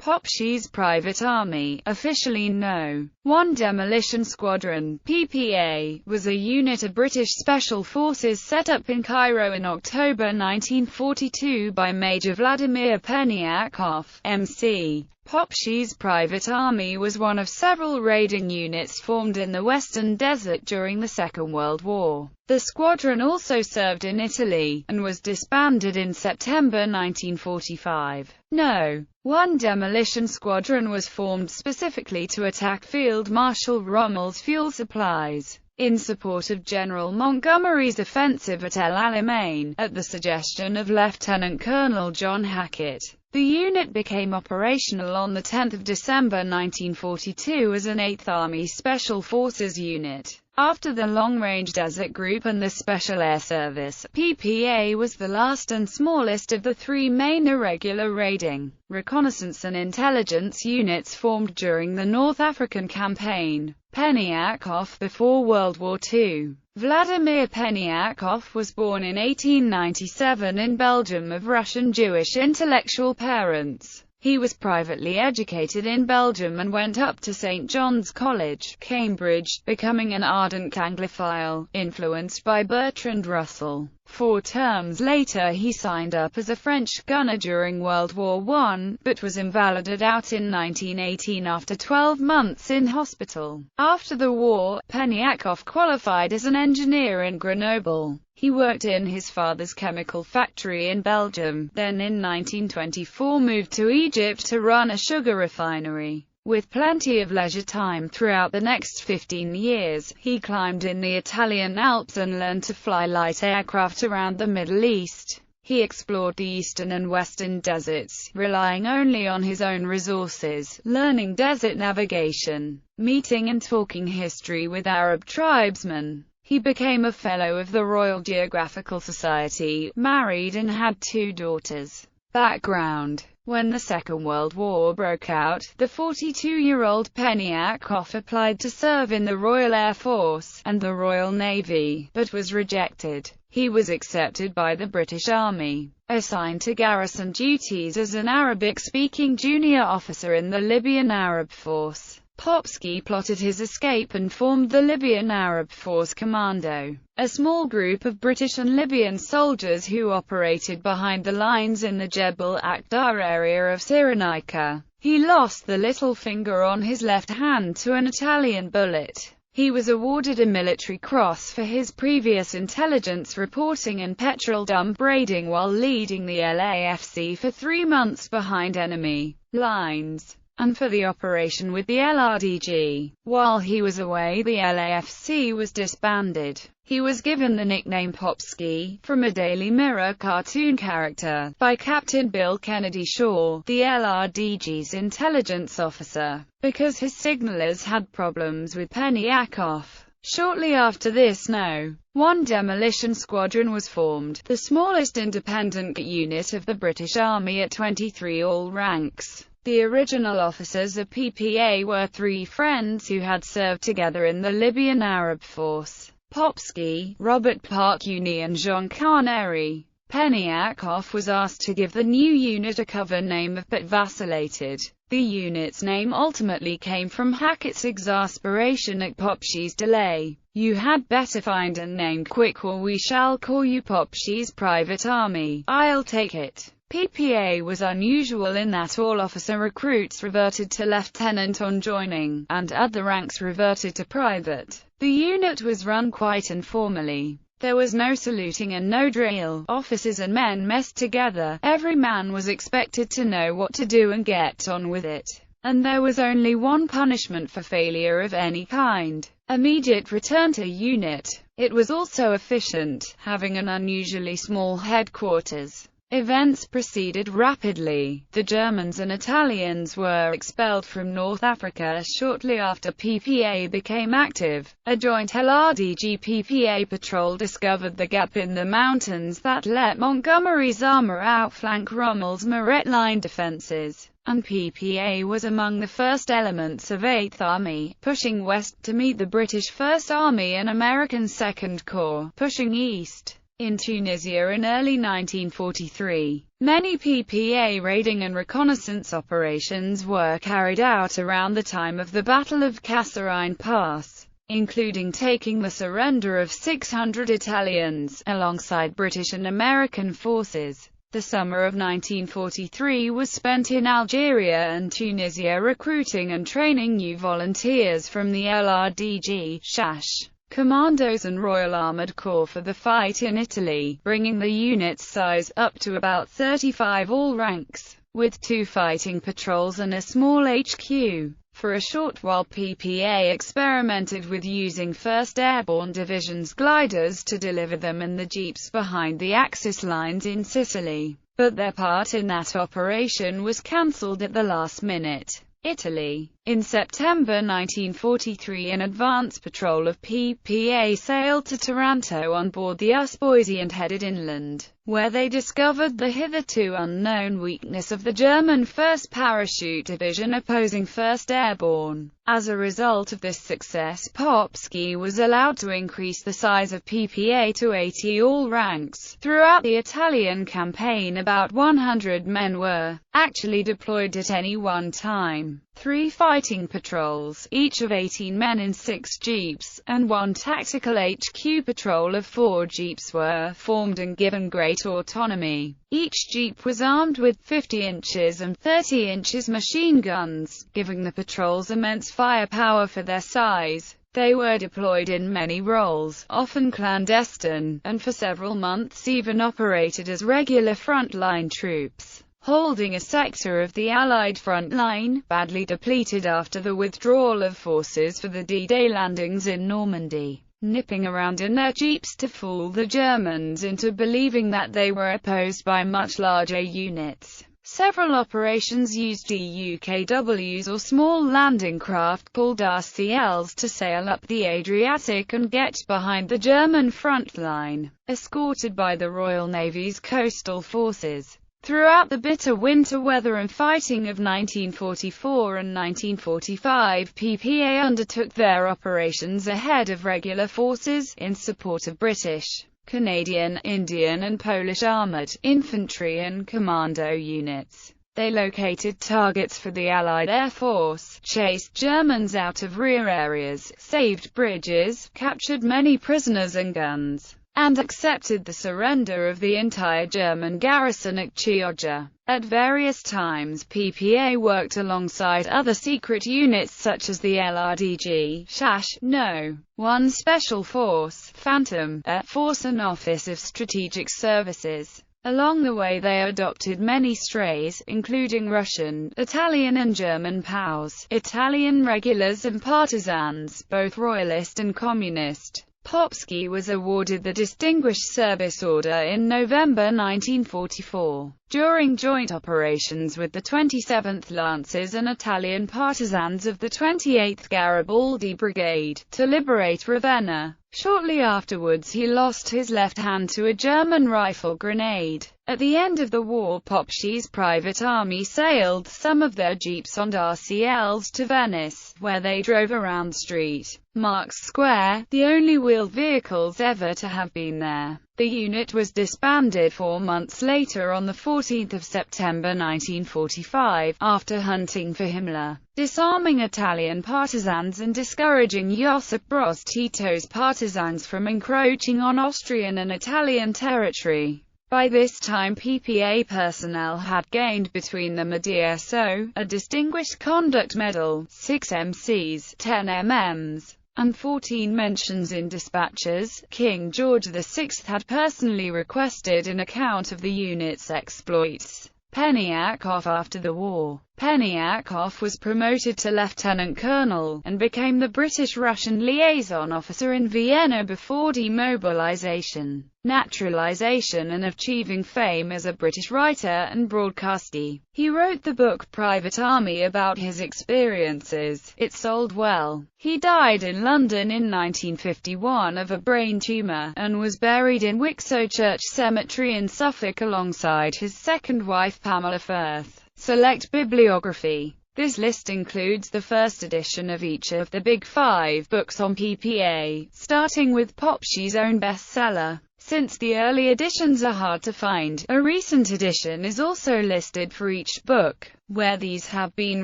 Popski's Private Army, officially No. 1 Demolition Squadron (PPA), was a unit of British Special Forces set up in Cairo in October 1942 by Major Vladimir Peniakov, MC. Popski's Private Army was one of several raiding units formed in the Western Desert during the Second World War. The squadron also served in Italy, and was disbanded in September 1945. No. 1 Demolition Squadron was formed specifically to attack Field Marshal Rommel's fuel supplies, in support of General Montgomery's offensive at El Alamein, at the suggestion of Lieutenant Colonel John Hackett. The unit became operational on 10 December 1942 as an 8th Army Special Forces unit. After the Long Range Desert Group and the Special Air Service, PPA was the last and smallest of the three main irregular raiding, reconnaissance and intelligence units formed during the North African Campaign. Peniakov before World War II. Vladimir Peniakov was born in 1897 in Belgium of Russian Jewish intellectual parents. He was privately educated in Belgium and went up to St. John's College, Cambridge, becoming an ardent Anglophile, influenced by Bertrand Russell. 4 terms later he signed up as a French gunner during World War I, but was invalided out in 1918 after 12 months in hospital. After the war, Peniakov qualified as an engineer in Grenoble. He worked in his father's chemical factory in Belgium, then in 1924 moved to Egypt to run a sugar refinery. With plenty of leisure time throughout the next 15 years, he climbed in the Italian Alps and learned to fly light aircraft around the Middle East. He explored the eastern and western deserts, relying only on his own resources, learning desert navigation, meeting and talking history with Arab tribesmen. He became a Fellow of the Royal Geographical Society, married and had 2 daughters. Background: when the Second World War broke out, the 42-year-old Peniakov applied to serve in the Royal Air Force and the Royal Navy, but was rejected. He was accepted by the British Army, assigned to garrison duties as an Arabic-speaking junior officer in the Libyan Arab Force. Popski plotted his escape and formed the Libyan Arab Force Commando, a small group of British and Libyan soldiers who operated behind the lines in the Jebel Akhdar area of Cyrenaica. He lost the little finger on his left hand to an Italian bullet. He was awarded a military cross for his previous intelligence reporting and petrol dump raiding while leading the LAFC for 3 months behind enemy lines, and for the operation with the LRDG. While he was away, the LAFC was disbanded. He was given the nickname Popski, from a Daily Mirror cartoon character, by Captain Bill Kennedy Shaw, the LRDG's intelligence officer, because his signalers had problems with Peniakov. Shortly after this, No. 1 Demolition Squadron was formed, the smallest independent unit of the British Army at 23 all ranks. The original officers of PPA were 3 friends who had served together in the Libyan Arab Force: Popski, Robert Park-Uni and Jean Carneri. Peniakov was asked to give the new unit a cover name but vacillated. The unit's name ultimately came from Hackett's exasperation at Popski's delay. "You had better find a name quick or we shall call you Popski's Private Army. I'll take it." PPA was unusual in that all officer recruits reverted to lieutenant on joining, and other ranks reverted to private. The unit was run quite informally. There was no saluting and no drill. Officers and men messed together. Every man was expected to know what to do and get on with it. And there was only one punishment for failure of any kind: immediate return to unit. It was also efficient, having an unusually small headquarters. Events proceeded rapidly. The Germans and Italians were expelled from North Africa shortly after PPA became active. A joint LRDG-PPA patrol discovered the gap in the mountains that let Montgomery's armor outflank Rommel's Muret line defenses, and PPA was among the first elements of 8th Army, pushing west to meet the British 1st Army and American 2nd Corps, pushing east in Tunisia in early 1943. Many PPA raiding and reconnaissance operations were carried out around the time of the Battle of Kasserine Pass, including taking the surrender of 600 Italians, alongside British and American forces. The summer of 1943 was spent in Algeria and Tunisia recruiting and training new volunteers from the LRDG, Shash, Commandos and Royal Armoured Corps for the fight in Italy, bringing the unit's size up to about 35 all ranks, with 2 fighting patrols and a small HQ. For a short while PPA experimented with using 1st Airborne Division's gliders to deliver them and the jeeps behind the Axis lines in Sicily, but their part in that operation was cancelled at the last minute. Italy. In September 1943, an advance patrol of PPA sailed to Taranto on board the Usboisi and headed inland, where they discovered the hitherto unknown weakness of the German 1st Parachute Division opposing 1st Airborne. As a result of this success, Popski was allowed to increase the size of PPA to 80 all ranks. Throughout the Italian campaign, about 100 men were actually deployed at any one time. 3 fighting patrols, each of 18 men in 6 jeeps, and 1 tactical HQ patrol of 4 jeeps were formed and given great autonomy. Each jeep was armed with 50 inches and 30 inches machine guns, giving the patrols immense firepower for their size. They were deployed in many roles, often clandestine, and for several months even operated as regular front-line troops, holding a sector of the Allied front line, badly depleted after the withdrawal of forces for the D-Day landings in Normandy, nipping around in their jeeps to fool the Germans into believing that they were opposed by much larger units. Several operations used DUKWs or small landing craft called RCLs to sail up the Adriatic and get behind the German front line, escorted by the Royal Navy's coastal forces. Throughout the bitter winter weather and fighting of 1944 and 1945, PPA undertook their operations ahead of regular forces, in support of British, Canadian, Indian and Polish armoured, infantry and commando units. They located targets for the Allied Air Force, chased Germans out of rear areas, saved bridges, captured many prisoners and guns, and accepted the surrender of the entire German garrison at Chioggia. At various times PPA worked alongside other secret units such as the LRDG, Shash, No. 1 Special Force, Phantom, Air Force and Office of Strategic Services. Along the way they adopted many strays, including Russian, Italian and German POWs, Italian regulars and partisans, both royalist and communist. Popski was awarded the Distinguished Service Order in November 1944, during joint operations with the 27th Lancers and Italian partisans of the 28th Garibaldi Brigade, to liberate Ravenna. Shortly afterwards he lost his left hand to a German rifle grenade. At the end of the war, Popski's private army sailed some of their jeeps and RCLs to Venice, where they drove around St. Mark's Square, the only wheeled vehicles ever to have been there. The unit was disbanded 4 months later on 14 September 1945, after hunting for Himmler, disarming Italian partisans and discouraging Josip Broz Tito's partisans from encroaching on Austrian and Italian territory. By this time PPA personnel had gained between them a DSO, a Distinguished Conduct Medal, 6 MCs, 10 MMs, and 14 mentions in dispatches. King George VI had personally requested an account of the unit's exploits. Peniakov. After the war, Peniakov was promoted to lieutenant colonel, and became the British-Russian liaison officer in Vienna before demobilization, naturalization and achieving fame as a British writer and broadcaster. He wrote the book Private Army about his experiences. It sold well. He died in London in 1951 of a brain tumour, and was buried in Wicksow Church Cemetery in Suffolk alongside his second wife Pamela Firth. Select bibliography. This list includes the first edition of each of the Big Five books on PPA, starting with Popski's own bestseller, Since the early editions are hard to find, a recent edition is also listed for each book. Where these have been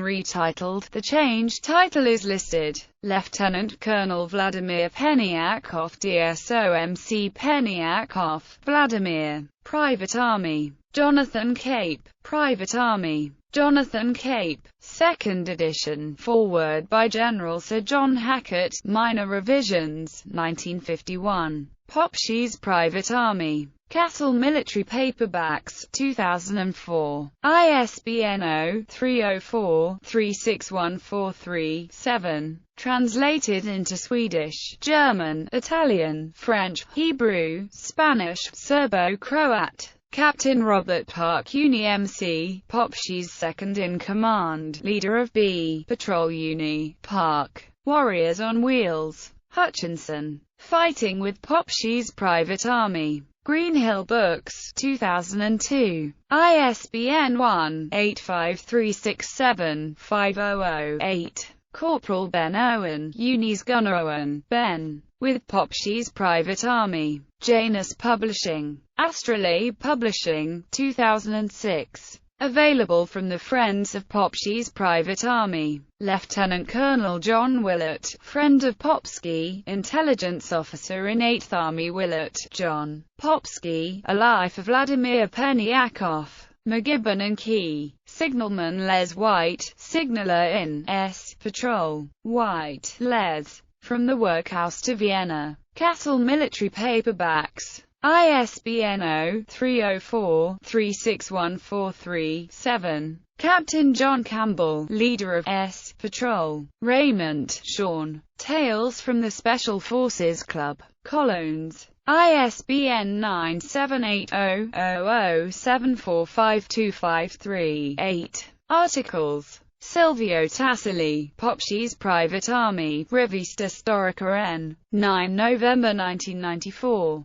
retitled, the changed title is listed. Lieutenant Colonel Vladimir Peniakov, DSOMC Peniakov, Vladimir. Private Army. Jonathan Cape. Private Army. Jonathan Cape. Second edition. Foreword by General Sir John Hackett. Minor revisions. 1951. Popski's Private Army. Castle Military Paperbacks, 2004. ISBN 0-304-36143-7. Translated into Swedish, German, Italian, French, Hebrew, Spanish, Serbo-Croat. Captain Robert Park Uni MC, Popski's second-in-command, leader of B Patrol Uni, Park. Warriors on Wheels. Hutchinson. Fighting with Popski's Private Army. Greenhill Books, 2002. ISBN 1-85367-500-8. Corporal Ben Owen, Unis Gunner Owen, Ben. With Popski's Private Army. Janus Publishing. Astrolabe Publishing, 2006. Available from the Friends of Popski's Private Army. Lieutenant Colonel John Willett, friend of Popski, intelligence officer in 8th Army. Willett, John. Popski, A Life of Vladimir Peniakov. McGibbon and Key. Signalman Les White, signaller in S. Patrol. White, Les. From the Workhouse to Vienna. Castle Military Paperbacks. ISBN 0-304-36143-7. Captain John Campbell, leader of S. Patrol. Raymond, Sean. Tales from the Special Forces Club. Cologne. ISBN 978-00745253-8. Articles. Silvio Tassili, Popski's Private Army, Revista Storica N. 9 November 1994.